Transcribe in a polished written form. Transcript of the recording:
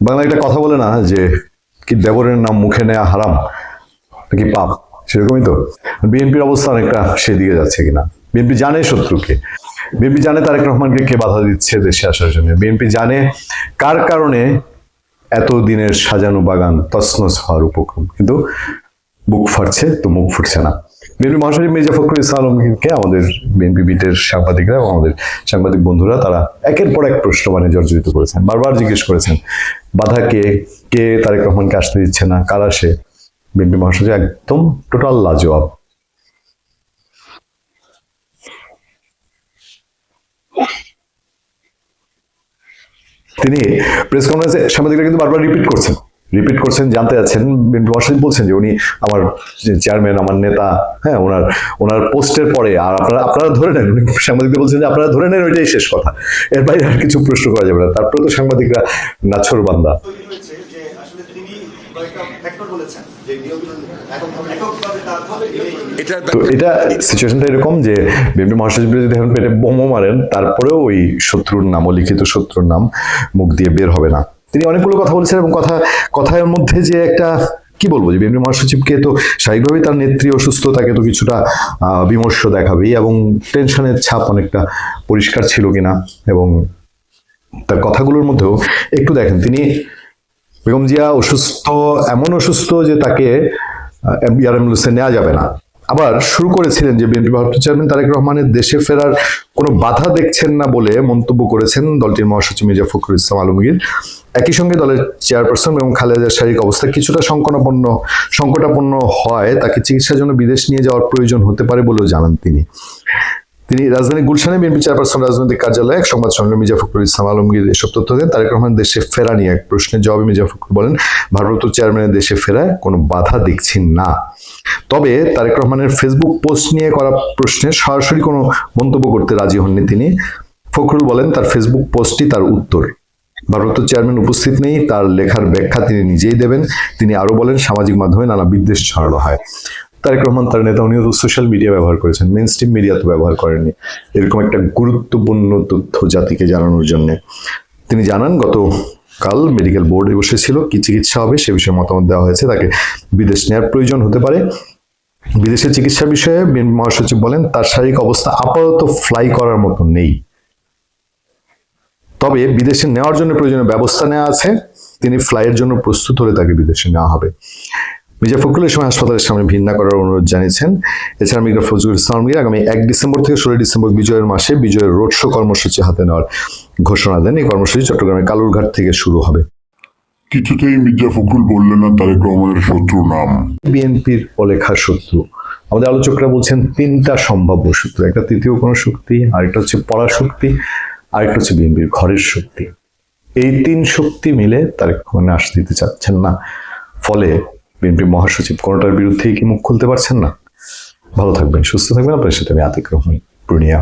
বাংলা একটা কথা বলে না যে কি দেবরের নাম মুখে নেওয়া হারাম নাকি পাপ, সেরকমই তো বিএনপির অবস্থা অনেকটা সেদিকে যাচ্ছে কিনা। বিএনপি জানে শত্রুকে, বিএনপি জানে তারেক রহমানকে কে বাধা দিচ্ছে দেশে আসার জন্য, বিএনপি জানে কার কারণে এত দিনের সাজানো বাগান তছনছ হওয়ার উপক্রম, কিন্তু বুক ফাটছে তো মুখ ফুটছে না। বিএনপি মহাসচিব মির্জা ফখরুল ইসলাম আলমগীরকে আমাদের বিএনপি বিটের সাংবাদিকরা এবং আমাদের সাংবাদিক বন্ধুরা তারা একের পর এক প্রশ্ন জর্জরিত করেছেন, বারবার জিজ্ঞেস করেছেন বাধা কে, কে তারেক রহমানকে আসতে দিচ্ছে না, কারা সে। বিএনপি মহাসচিব একদম টোটাল লাজবাব। তিনি প্রেস কনফারেন্সে সাংবাদিকরা কিন্তু বারবার রিপিট করছেন, জানতে যাচ্ছেন। বিএনপি মহাসচিব বলছেন যে উনি আমার চেয়ারম্যান, আমার নেতা, হ্যাঁ, ওনার পোস্টের পরে আর আপনারা ধরে নেন, উনি সাংবাদিকদের বলছেন যে আপনারা ধরে নেন, ওইটাই শেষ কথা, এর বাইরে আর কিছু প্রশ্ন করা যাবে না। তারপরে তো সাংবাদিকরা নাছর বান্দা। তো এটা সিচুয়েশনটা এরকম যে বিএনপি মহাসচিব যদি এখন পেটে বোমও মারেন তারপরেও ওই শত্রুর নাম, লিখিত শত্রুর নাম মুখ দিয়ে বের হবে না। তিনি অনেকগুলো কথা বলছেন এবং কথার মধ্যে যে একটা কি বলবো, যে বিএনপি মহাসচিবকে তো স্বাভাবিকভাবেই তার নেত্রী অসুস্থ, তাকে তো কিছুটা বিমর্ষ দেখাবেই এবং টেনশনের ছাপ অনেকটা পরিষ্কার ছিল কিনা। এবং তার কথাগুলোর মধ্যেও একটু দেখেন, তিনি বেগম জিয়া অসুস্থ, এমন অসুস্থ যে তাকে এয়ার অ্যাম্বুলেন্সে নেওয়া যাবে না। আবার শুরু করেছিলেন যে বিএনপি ভারপ্রাপ্ত চেয়ারম্যান তারেক রহমানের দেশে ফেরার কোনো বাধা দেখছেন না বলে মন্তব্য করেছেন দলটির মহাসচিব মির্জা ফখরুল ইসলাম আলমগীর। একই সঙ্গে দলের চেয়ারপারসন এবং খালেদা জিয়ার শারীরিক অবস্থা কিছুটা সংকটাপন্ন হয়, তাকে চিকিৎসার জন্য বিদেশ নিয়ে যাওয়ার প্রয়োজন হতে পারে বলেও জানান তিনি। রাজধানী গুলশানে বিএনপি চেয়ারপারসন রাজনৈতিক কার্যালয়ে এক সংবাদ সম্মেলনে মির্জা ফখরুল ইসলাম আলমগীর এসব তথ্য দেন। তারেক রহমান দেশে ফেরা নিয়ে এক প্রশ্নের জবাবে মির্জা ফখরুল বলেন, ভারপ্রাপ্ত চেয়ারম্যানের দেশে ফেরায় কোনো বাধা দেখছি না। তবে তারেক রহমানের ফেসবুক পোস্ট নিয়ে করা প্রশ্নে সরাসরি কোনো মন্তব্য করতে রাজি হননি তিনি। ফখরুল বলেন তার ফেসবুক পোস্টই তার উত্তর, ভারপ্রাপ্ত চেয়ারম্যান উপস্থিত নেই, তার লেখার ব্যাখ্যা তিনি নিজেই দেবেন। তিনি আরো বলেন সামাজিক মাধ্যমে নানা বিদ্বেষ ছড়ানো হয়। তারেক রহমান তার নেতা, উনিও তো সোশ্যাল মিডিয়া ব্যবহার করেছেন, মেইন স্ট্রিম মিডিয়া তো ব্যবহার করেননি এরকম একটা গুরুত্বপূর্ণ তথ্য জাতিকে জানানোর জন্য। তিনি জানান গতকাল মেডিকেল বোর্ডে বসেছিল, কি চিকিৎসা হবে সে বিষয়ে মতামত দেওয়া হয়েছে, তাকে বিদেশ নেওয়ার প্রয়োজন হতে পারে। বিদেশে চিকিৎসা বিষয়ে বিএনপি মহাসচিব বলেন তার শারীরিক অবস্থা আপাতত ফ্লাই করার মতো নেই, তবে বিদেশে নেওয়ার জন্য প্রয়োজনীয় ব্যবস্থা নেওয়া আছে, তিনি ফ্লাইয়ের জন্য প্রস্তুত হলে তাকে বিদেশে নেওয়া হবে। মির্জা ফখরুল এই সময় হাসপাতালের সামনে ভিন্না করার অনুরোধ জানিয়েছেন। এছাড়া মির্জা ফখরুল ইসলাম আলমগীর আগামী 1 ডিসেম্বর থেকে 16 ডিসেম্বর বিজয়ের মাসে বিজয়ের রোড শো কর্মসূচি হাতে নেওয়ার ঘোষণা দেন। এই কর্মসূচি চট্টগ্রামের কালুরঘাট থেকে শুরু হবে। কিছুতেই মির্জা ফখরুল বললেন না তারেক রহমানের শত্রু নাম। বিএনপির অলেখা শত্রু, আমাদের আলোচকরা বলছেন 3টা সম্ভাব্য শত্রু, একটা তৃতীয় কোনো শক্তি, আরেকটা হচ্ছে পরাশক্তি, আরেকটা হচ্ছে বিএনপির ঘরের শক্তি। এই 3 শক্তি মিলে তারেক রহমানের আসতে দিতে চাচ্ছেন না, ফলে বিএনপি মহাসচিব কোনোটার বিরুদ্ধেই কি মুখ খুলতে পারছেন না। ভালো থাকবেন, সুস্থ থাকবেন। আপনার সাথে আমি আতিক রহমান, পূর্ণিয়া।